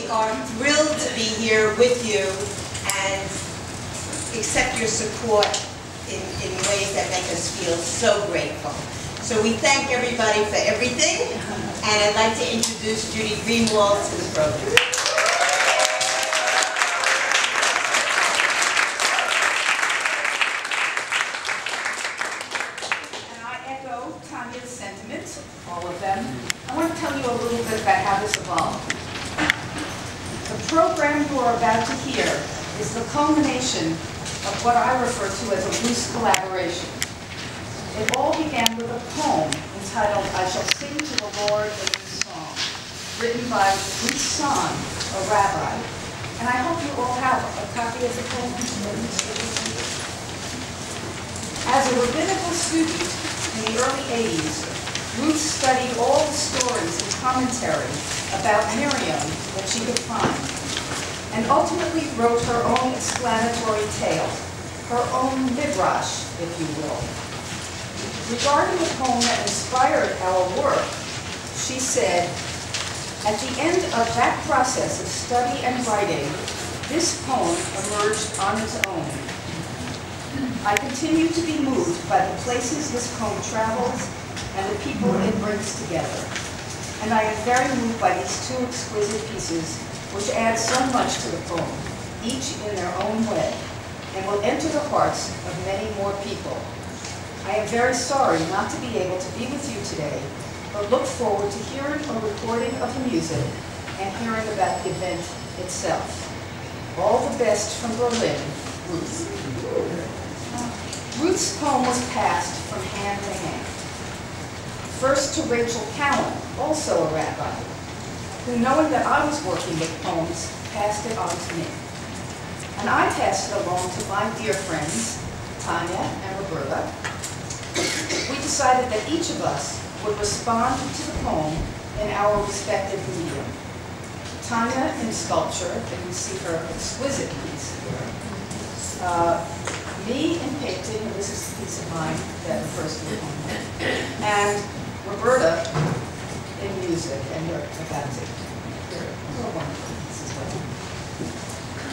are thrilled to be here with you and accept your support in ways that make us feel so grateful. So we thank everybody for everything, and I'd like to introduce Judy Greenwald to the program. Tanya's sentiments, all of them. I want to tell you a little bit about how this evolved. The program you are about to hear is the culmination of what I refer to as a loose collaboration. It all began with a poem entitled "I Shall Sing to the Lord a New Song," written by Ruth Son, a rabbi. And I hope you all have a copy of the poem. As a rabbinical student, in the early 80s, Ruth studied all the stories and commentary about Miriam that she could find, and ultimately wrote her own explanatory tale, her own midrash, if you will. Regarding the poem that inspired our work, she said, "At the end of that process of study and writing, this poem emerged on its own. I continue to be moved by the places this poem travels and the people it brings together. And I am very moved by these two exquisite pieces, which add so much to the poem, each in their own way, and will enter the hearts of many more people. I am very sorry not to be able to be with you today, but look forward to hearing a recording of the music and hearing about the event itself. All the best from Berlin, Ruth." Ruth's poem was passed from hand to hand. First to Rachel Cowan, also a rabbi, who, knowing that I was working with poems, passed it on to me. And I passed it along to my dear friends, Tanya and Roberta. We decided that each of us would respond to the poem in our respective medium. Tanya in sculpture, and you see her exquisite piece here. Me in painting, and this is the piece of mine that refers to the poem, and Roberta in music, and you're about to hear a wonderful piece as well.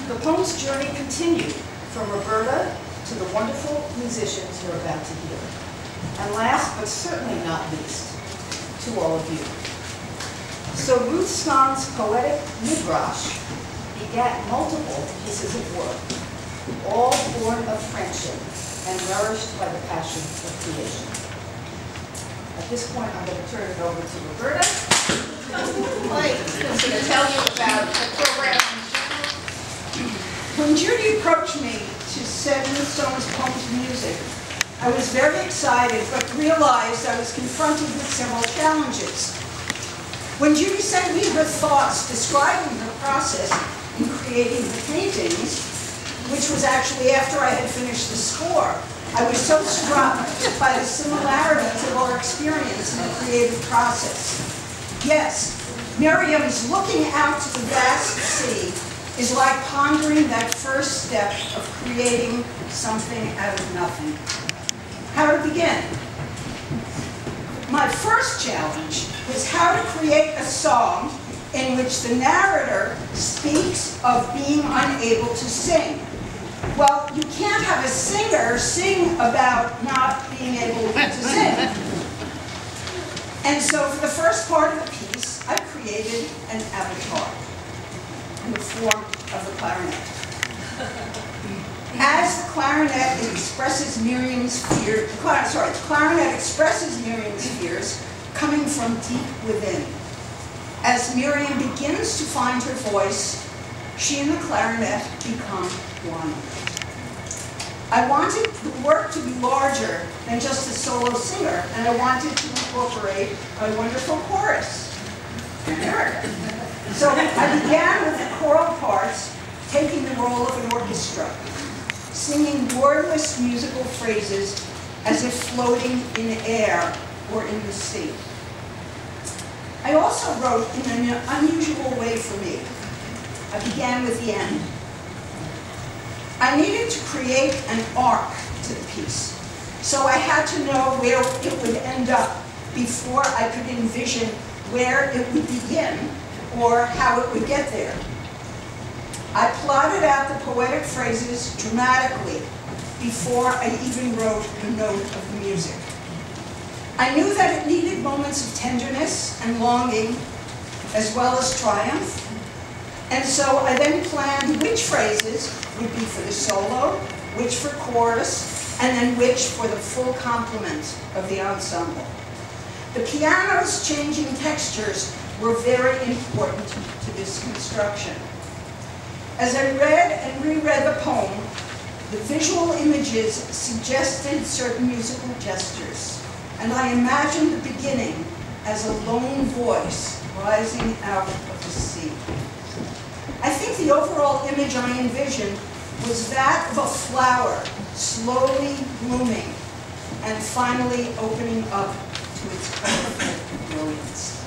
The poem's journey continued from Roberta to the wonderful musicians you're about to hear. And last, but certainly not least, to all of you. So Ruth Son's poetic midrash begat multiple pieces of work, all born of friendship and nourished by the passion of creation. At this point, I'm going to turn it over to Roberta. I'm going to tell you about the program in general. When Judy approached me to set Ruth Son's poem to music, I was very excited, but realized I was confronted with several challenges. When Judy sent me her thoughts describing her process in creating the paintings, which was actually after I had finished the score, I was so struck by the similarities of our experience in the creative process. Yes, Miriam's looking out to the vast sea is like pondering that first step of creating something out of nothing. How to begin? My first challenge was how to create a song in which the narrator speaks of being unable to sing. Well, you can't have a singer sing about not being able to sing. And so for the first part of the piece, I created an avatar in the form of the clarinet. As the clarinet expresses Miriam's fears, the clarinet expresses Miriam's fears coming from deep within. As Miriam begins to find her voice, she and the clarinet become one. I wanted the work to be larger than just a solo singer, and I wanted to incorporate a wonderful chorus. So I began with the choral parts, taking the role of an orchestra, singing wordless musical phrases as if floating in air or in the sea. I also wrote in an unusual way for me. I began with the end. I needed to create an arc to the piece, so I had to know where it would end up before I could envision where it would begin or how it would get there. I plotted out the poetic phrases dramatically before I even wrote the note of the music. I knew that it needed moments of tenderness and longing, as well as triumph, and so I then planned which phrases would be for the solo, which for chorus, and then which for the full complement of the ensemble. The piano's changing textures were very important to this construction. As I read and reread the poem, the visual images suggested certain musical gestures, and I imagined the beginning as a lone voice rising out of the sea. I think the overall image I envisioned was that of a flower slowly blooming and finally opening up to its colorful brilliance.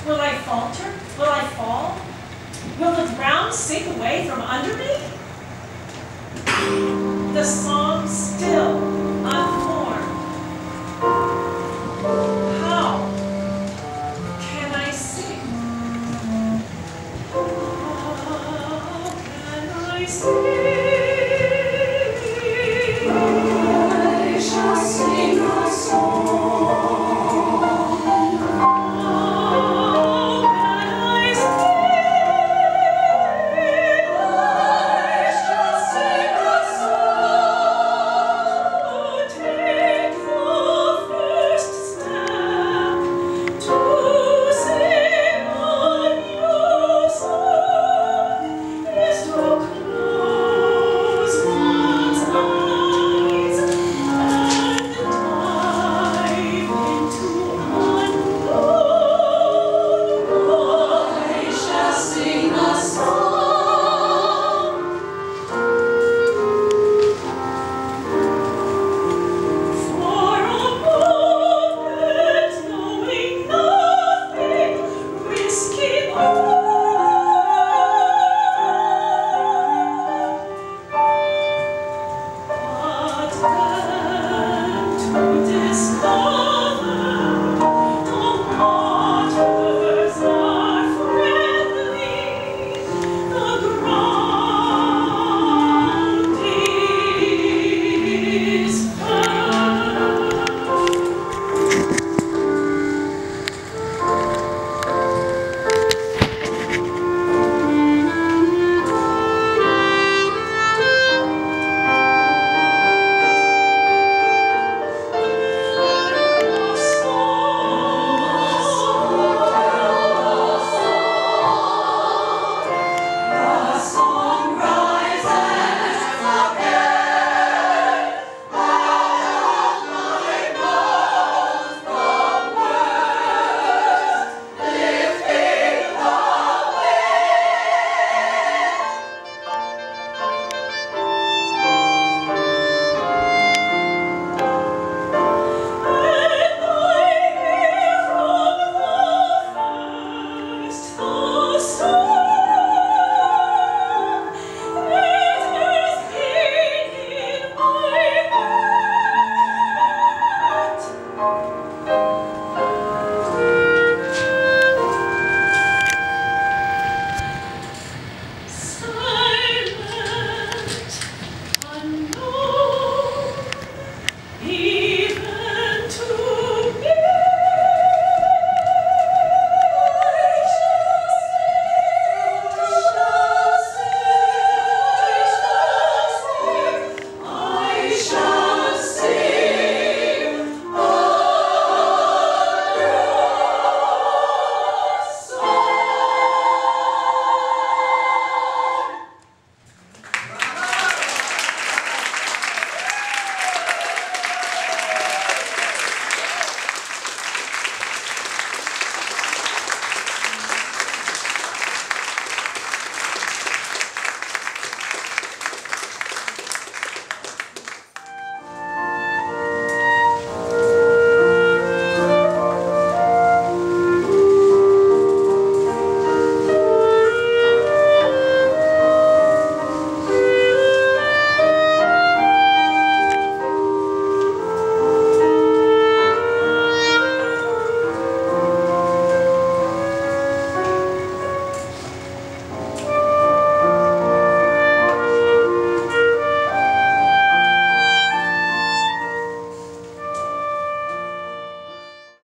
Will I falter? Will I fall? ground sink away from under me? The song still unformed. How can I sing? How can I sing? I shall sing a song.